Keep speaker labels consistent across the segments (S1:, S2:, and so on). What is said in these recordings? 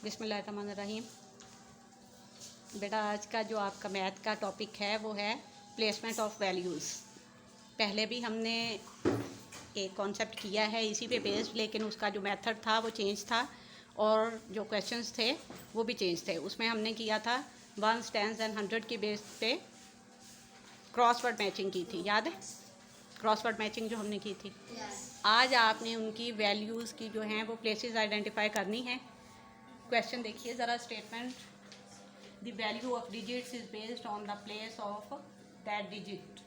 S1: बिस्मिल्लाहिर्रहमानिर्रहीम। बेटा आज का जो आपका मैथ का टॉपिक है वो है प्लेसमेंट ऑफ वैल्यूज़। पहले भी हमने एक कॉन्सेप्ट किया है इसी पे बेस्ड, लेकिन उसका जो मेथड था वो चेंज था और जो क्वेश्चंस थे वो भी चेंज थे। उसमें हमने किया था वंस, टेंस एंड हंड्रेड की बेस पे क्रॉसवर्ड मैचिंग की थी, याद है? क्रॉसवर्ड मैचिंग जो हमने की थी। आज आपने उनकी वैल्यूज़ की जो हैं वो प्लेसेस आइडेंटिफाई करनी है। क्वेश्चन देखिए ज़रा, statement the value of digits is based on the place of that digit.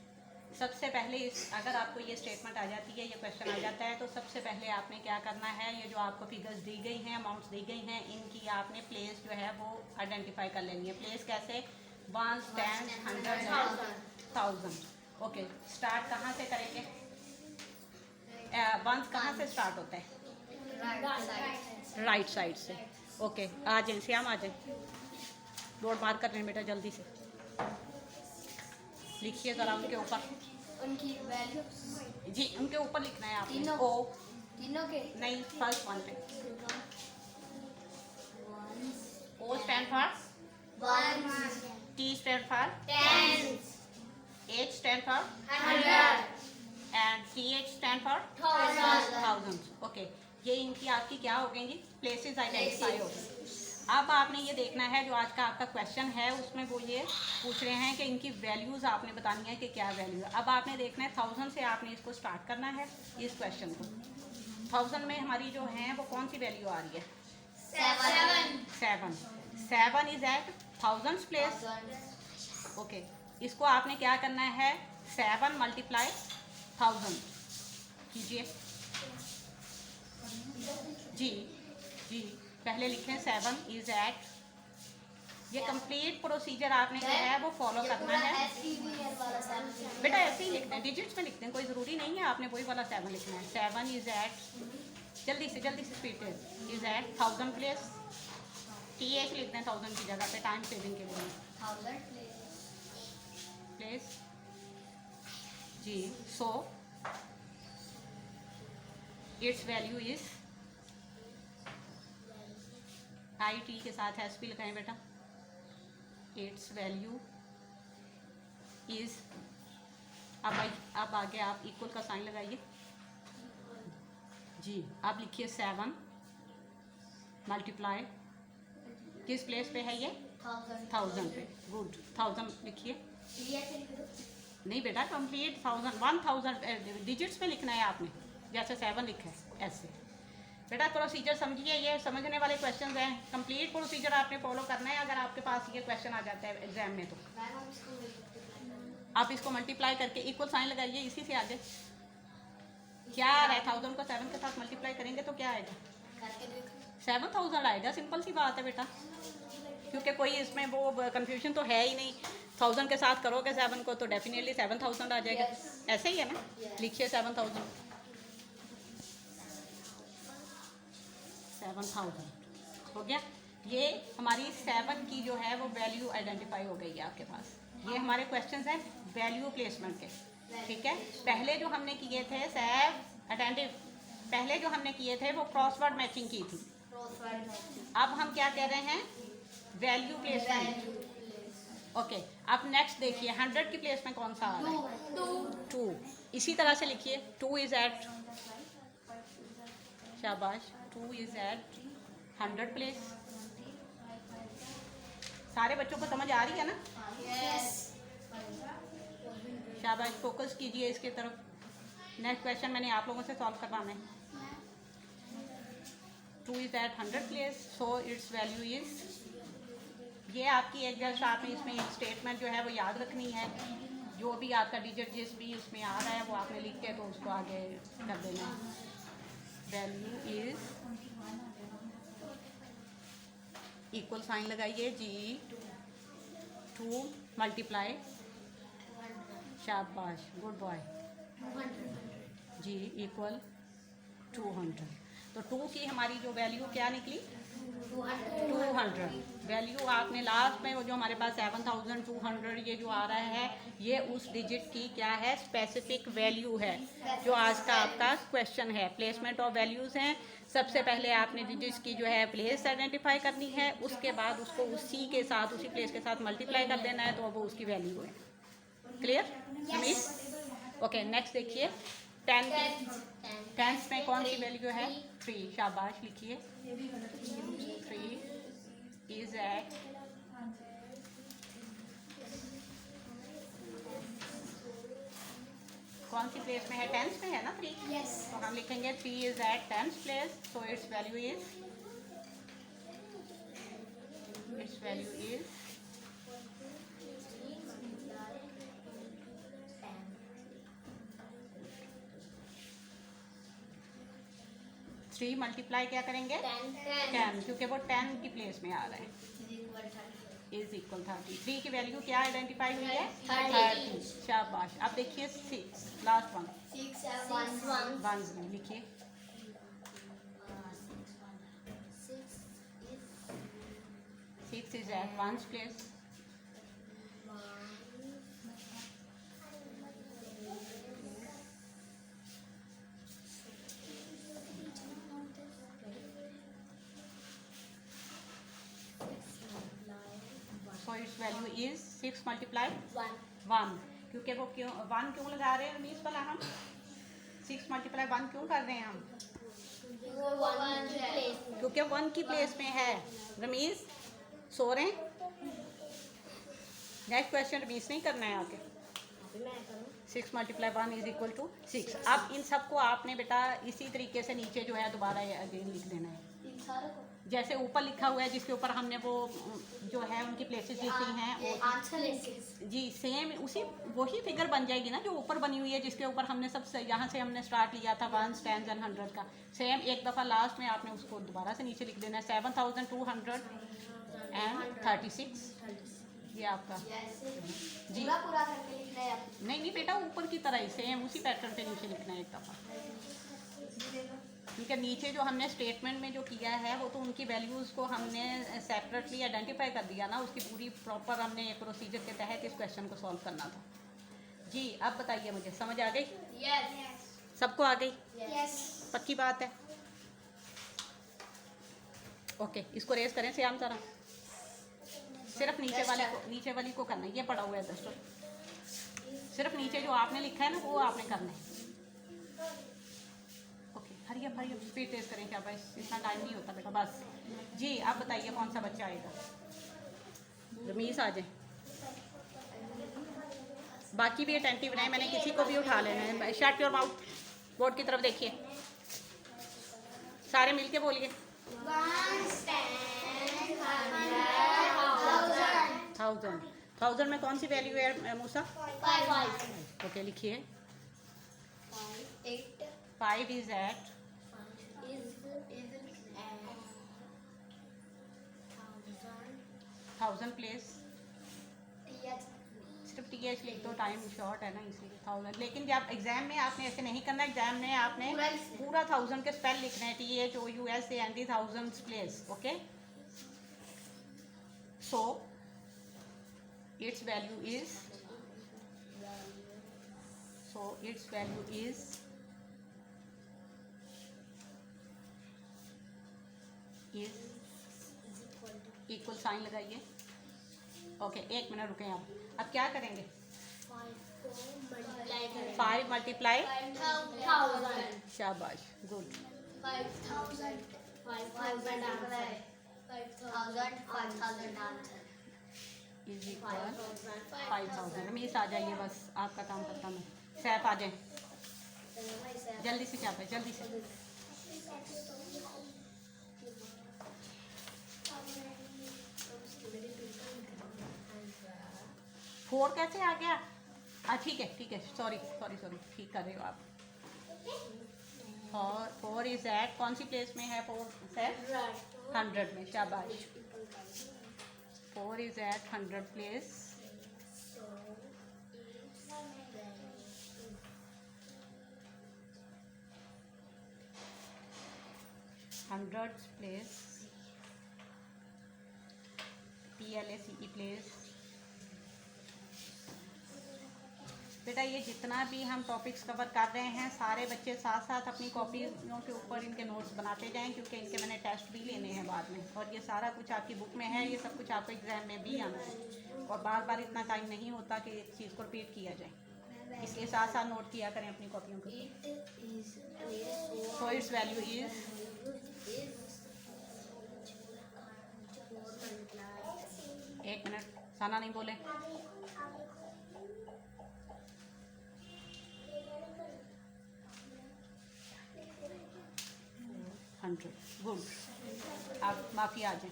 S1: सबसे पहले अगर आपको ये स्टेटमेंट आ जाती है, ये क्वेश्चन आ जाता है, तो सबसे पहले आपने क्या करना है, ये जो आपको फिगर्स दी गई हैं, अमाउंट्स दी गई हैं, इनकी आपने प्लेस जो है वो आइडेंटिफाई कर लेनी है। प्लेस कैसे? Ones, tens, hundred and thousand. Okay, start कहाँ से करेंगे? वंस कहाँ से स्टार्ट होता है? राइट साइड से। ओके, आ जाए श्याम, आ जाए। बोर्ड मार कर रहे हैं बेटा, जल्दी से लिखिए ज़रा उनके ऊपर।
S2: उनकी वैल्यू
S1: जी, उनके ऊपर लिखना है आपने।
S2: तीनों
S1: ओ
S2: तीनों के
S1: नहीं, फर्स्ट वन पे। O stand for, T stand for, H stand for, and C H stand for thousand. Okay, ये इनकी आपकी क्या हो गई जी? प्लेसेस आइडेंटिफाई हो गई। अब आपने ये देखना है, जो आज का आपका क्वेश्चन है उसमें वो ये पूछ रहे हैं कि इनकी वैल्यूज़ आपने बतानी है कि क्या वैल्यू है। अब आपने देखना है 1000 से आपने इसको स्टार्ट करना है इस क्वेश्चन को। 1000 में हमारी जो है वो कौन सी वैल्यू आ रही है? 7। 7 is at thousands place. Okay, इसको आपने क्या करना है? 7 मल्टीप्लाई 1000 कीजिए। जी जी, पहले लिखें 7 इज एट। ये कंप्लीट प्रोसीजर आपने क्या है वो फॉलो करना है बेटा। ऐसे ही लिखते हैं, डिजिट्स में लिखते हैं, कोई ज़रूरी नहीं है आपने वही वाला 7 लिखना है। 7 इज एट, जल्दी से स्पीड है, is at 1000 place. T H लिखते हैं 1000 की जगह पे, टाइम सेविंग के लिए। प्लेस जी। So its value is, I T के साथ एस पी लगाएं बेटा। इट्स वैल्यू इज, अब आगे आप इक्वल का साइन लगाइए जी। अब लिखिए 7 मल्टीप्लाई, किस प्लेस पे है ये? 1000 पे। गुड, 1000 लिखिए। नहीं बेटा, कंप्लीट 1000 डिजिट्स में लिखना है आपने, जैसे 7 लिखा है ऐसे। बेटा प्रोसीजर समझिए, ये समझने वाले क्वेश्चंस हैं। कंप्लीट प्रोसीजर आपने फॉलो करना है अगर आपके पास ये क्वेश्चन आ जाता है एग्जाम में। तो आप इसको मल्टीप्लाई करके इक्वल साइन लगाइए, इसी से आगे क्या आ रहा है? 1000 को 7 के साथ मल्टीप्लाई करेंगे तो क्या आएगा? 7000 आएगा। सिंपल सी बात है बेटा, क्योंकि कोई इसमें वो कंफ्यूजन तो है ही नहीं। 1000 के साथ करोगे 7 को तो डेफिनेटली 7000 आ जाएगा। ऐसे ही है ना? लिखिए 7000 हो गया। ये हमारी 7 की जो है वो वैल्यू आइडेंटिफाई हो गई है आपके पास। ये हमारे क्वेश्चंस हैं वैल्यू प्लेसमेंट के, ठीक है। पहले जो हमने किए थे पहले जो हमने किए थे वो क्रॉसवर्ड मैचिंग की थी। अब हम क्या कह रहे हैं? Value placement. ओके, अब नेक्स्ट देखिए 100 की प्लेस में कौन सा आ रहा है? 2। इसी तरह से लिखिए 2 इज एट, शाबाश, 2 इज एट 100 प्लेस। सारे बच्चों को समझ आ रही है ना? शाबाश, फोकस कीजिए इसके तरफ। नेक्स्ट क्वेश्चन मैंने आप लोगों से सॉल्व करवाना है। 2 is at 100 place, so its value is, ये आपकी एक जस्ट आपने इसमें एक स्टेटमेंट जो है वो याद रखनी है। जो भी आपका डिजिट जिस भी इसमें आ रहा है वो आपने लिख के तो उसको आगे कर देना है। वैल्यू इज, इक्वल साइन लगाइए जी। 2 मल्टीप्लाई, शाबाश, गुड बॉय जी, इक्वल 200। तो 2 की हमारी जो वैल्यू क्या निकली? 200 वैल्यू आपने लास्ट में वो जो हमारे पास 7200 ये जो आ रहा है ये उस डिजिट की क्या है, स्पेसिफिक वैल्यू है, जो आज का आपका क्वेश्चन है। प्लेसमेंट ऑफ वैल्यूज़ हैं। सबसे पहले आपने डिजिट्स की जो है प्लेस आइडेंटिफाई करनी है, उसके बाद उसको उसी के साथ उसी प्लेस के साथ मल्टीप्लाई कर देना है, तो वो उसकी वैल्यू है। क्लियर रमीश? ओके नेक्स्ट देखिए, 10 की टेंस में कौन सी वैल्यू है? 3। शाबाश लिखिए, 3 इज एट कौन सी प्लेस में है? टेंस में है ना 3।
S2: Yes.
S1: तो हम लिखेंगे 3 is at tens place, so its value is three multiply क्या करेंगे? 10, क्योंकि वो 10 की प्लेस में आ रहा है, इज इक्वल 30। 3 की वैल्यू क्या आइडेंटिफाई हुई है? 30। शाबाश। अब देखिए 6, लास्ट वन, 1 में लिखिए, 6 is at 1 place, so its value is 6 multiply 1, क्योंकि वो क्यों 1 क्यों लगा रहे हैं रमीश भला? हम 6 मल्टीप्लाई 1 क्यों कर रहे हैं हम? क्योंकि 1 की प्लेस में है। रमीश सो रहे हैं? नेक्स्ट क्वेश्चन रमीश नहीं करना है आगे। 6 मल्टीप्लाई 1 इज इक्वल टू 6। अब इन सबको आपने बेटा इसी तरीके से नीचे जो है दोबारा अगेन लिख देना है, जैसे ऊपर लिखा हुआ है जिसके ऊपर हमने वो जो है उनकी प्लेसेस लिखी हैं वो जी सेम उसी वही फिगर बन जाएगी ना जो ऊपर बनी हुई है, जिसके ऊपर हमने सब यहाँ से हमने स्टार्ट लिया था 1s 10s एंड 100 का। सेम एक दफ़ा लास्ट में आपने उसको दोबारा से नीचे लिख देना है, 7236 ये आपका जी
S2: पूरा करके लिखना है आप।
S1: नहीं बेटा ऊपर की तरह ही सेम उसी पैटर्न पे नीचे लिखना है एक दफ़ा, क्योंकि नीचे जो हमने स्टेटमेंट में जो किया है वो तो उनकी वैल्यूज़ को हमने सेपरेटली आइडेंटिफाई कर दिया ना, उसकी पूरी प्रॉपर हमने एक प्रोसीजर के तहत इस क्वेश्चन को सॉल्व करना था। जी अब बताइए, मुझे समझ आ गई?
S2: Yes.
S1: सबको आ गई?
S2: Yes.
S1: पक्की बात है? ओके इसको रेस करें श्याम जरा, सिर्फ नीचे वाली को करना है, ये पड़ा हुआ है दस्टर, सिर्फ नीचे जो आपने लिखा है ना वो आपने करना है। हरी अप स्पीड टेस्ट करें क्या? बस इतना टाइम नहीं होता बेटा बस। जी आप बताइए कौन सा बच्चा आएगा? रमीश आ जाए, बाकी भी अटेंटिव रहे, मैंने किसी को भी उठा लेना है। शट योर माउथ, बोर्ड की तरफ देखिए, सारे मिलके बोलिए 1000 में कौन सी वैल्यू है मूसा? 5। ओके लिखिए, 5 इज एट 1000 प्लेस, सिर्फ TH लिख दो, टाइम शॉर्ट है ना इसलिए 1000। लेकिन जब एग्जाम में आपने ऐसे नहीं करना, एग्जाम में आपने पूरा 1000 के स्पेल लिखना है, THOUSAND, thousands place. Okay so its value is equal sign लगाइए। ओके एक मिनट रुकें आप, अब क्या करेंगे? 5 मल्टीप्लाई
S2: 1000।
S1: शाबाश, गुड।
S2: 5000
S1: is equal 5000। रमीश आ जाइए, बस आपका काम करता मैं। सैफ आ जाए जल्दी से, क्या पे जल्दी से। फोर कैसे आ गया? ठीक है सॉरी ठीक कर रहे हो आप। 4 इज एट कौन सी प्लेस में है? 4 सेट 100 में, शाबाश। 4 is at 100 place, PLACE place. बेटा ये जितना भी हम टॉपिक्स कवर कर रहे हैं सारे बच्चे साथ साथ अपनी कॉपियों के ऊपर इनके नोट्स बनाते जाएं, क्योंकि इनके मैंने टेस्ट भी लेने हैं बाद में, और ये सारा कुछ आपकी बुक में है, ये सब कुछ आपको एग्जाम में भी आना है, और बार बार इतना टाइम नहीं होता कि एक चीज़ को रिपीट किया जाए, इसलिए साथ साथ नोट किया करें अपनी कॉपियों को। सो इट्स वैल्यू इज, एक मिनट साना नहीं बोले, गुड। आप माफ़ी आ जाए।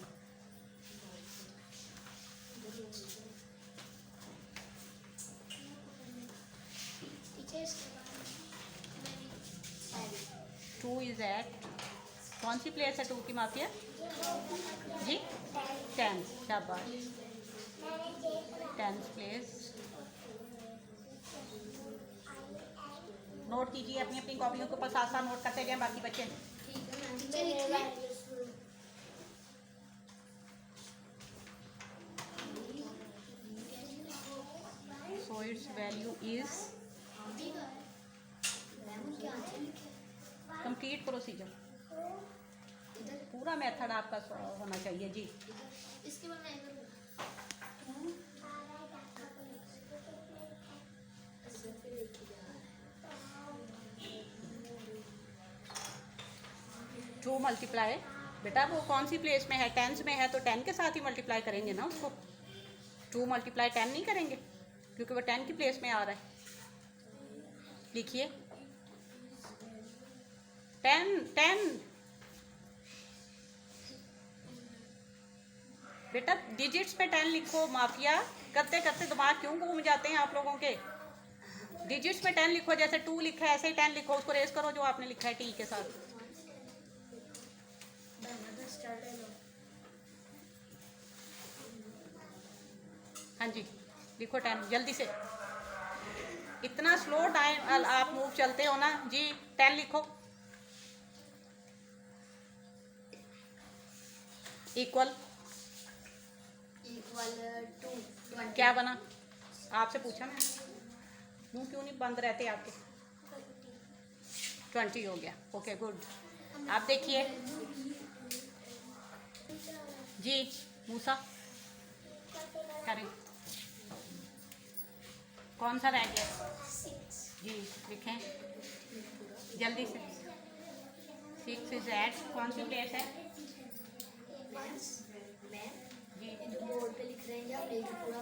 S1: टू इज एट, कौन सी प्लेस है टू की माफिया जी? 10, शाबाश, 10th प्लेस। नोट कीजिए अपनी अपनी कॉपियों के ऊपर, साथ साथ नोट करते जाएं बाकी बच्चे। So its value is, complete procedure, पूरा मेथड आपका होना चाहिए जी।
S2: इसके बाद मैं
S1: टू मल्टीप्लाई, बेटा वो कौन सी प्लेस में है? 10th में है तो 10 के साथ ही मल्टीप्लाई करेंगे ना उसको। 2 मल्टीप्लाई 10 नहीं करेंगे क्योंकि वो 10 की प्लेस में आ रहा है। लिखिए 10 बेटा डिजिट्स में 10 लिखो। माफिया करते करते दिमाग क्यों घूम जाते हैं आप लोगों के? डिजिट्स में 10 लिखो, जैसे 2 लिखा है ऐसे ही 10 लिखो, उसको रेस करो जो आपने लिखा है टी के साथ। हाँ जी लिखो 10 जल्दी से, इतना स्लो टाइम आप मूव चलते हो ना जी। 10 लिखो, इक्वल
S2: 2
S1: क्या बना? आपसे पूछा मैंने, मुंह क्यों नहीं बंद रहते आपके? 20 हो गया। Okay good. आप देखिए जी मूसा करें, कौन सा रह गया जी? लिखें जल्दी से। 6 इज एट, कौन सी प्लेस है जी?
S2: बोर्ड पे लिख रहे हैं या पूरा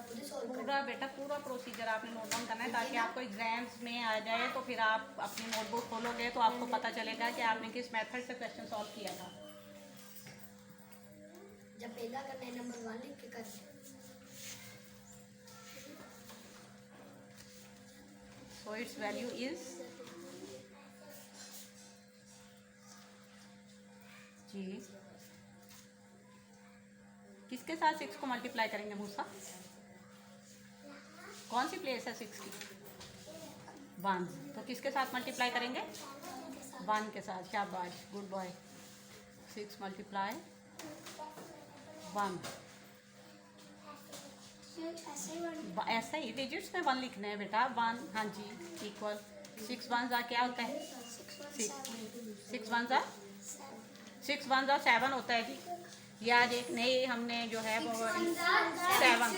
S1: पूरा बेटा पूरा प्रोसीजर आपने नोट डाउन करना है, ताकि आपको एग्जाम्स में आ जाए तो फिर आप अपनी नोटबुक खोलोगे तो आपको पता चलेगा कि आपने किस मेथड से क्वेश्चन सॉल्व किया था।
S2: जब पहला करना है नंबर 1 लिख के करना है।
S1: सो इट्स वैल्यू इज जी, किसके साथ 6 को मल्टीप्लाई करेंगे मूसा? कौन सी प्लेस है 6 की? 1, तो किसके साथ मल्टीप्लाई करेंगे? 1 के साथ। शाबाश, गुड बॉय। 6 मल्टीप्लाई 1, ऐसा ही डिजिट्स में 1 लिखना है बेटा। 1, हाँ जी, इक्वल 6 1 जा क्या होता है? 6 1 जा 7 होता है जी। ये आज एक नई हमने जो है वो 7